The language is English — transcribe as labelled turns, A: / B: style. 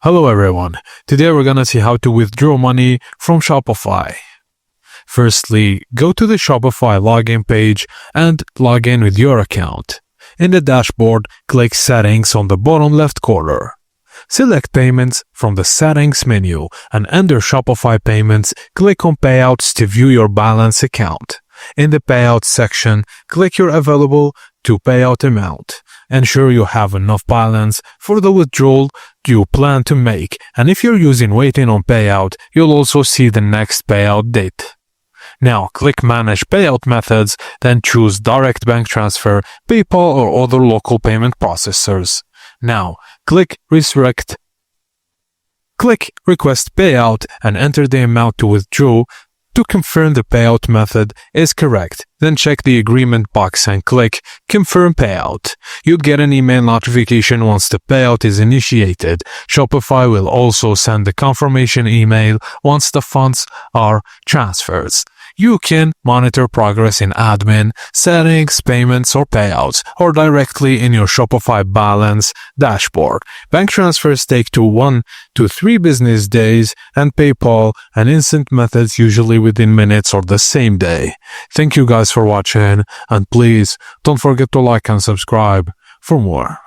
A: Hello everyone, today we're gonna see how to withdraw money from Shopify. Firstly, go to the Shopify login page and log in with your account. In the dashboard, click Settings on the bottom left corner. Select Payments from the Settings menu and under Shopify Payments, click on Payouts to view your balance account. In the Payouts section, click your available to payout amount. Ensure you have enough balance for the withdrawal you plan to make, and if you're using Waiting on Payout, you'll also see the next payout date. Now click Manage Payout Methods, then choose Direct Bank Transfer, PayPal or other local payment processors. Now click Request Payout and enter the amount to withdraw. To confirm the payout method is correct, then check the agreement box and click Confirm Payout. You'll get an email notification once the payout is initiated. Shopify will also send the confirmation email once the funds are transferred. You can monitor progress in admin, settings, payments, or payouts, or directly in your Shopify balance dashboard. Bank transfers take 1 to 3 business days, and PayPal and instant methods usually within minutes or the same day. Thank you guys for watching, and please don't forget to like and subscribe for more.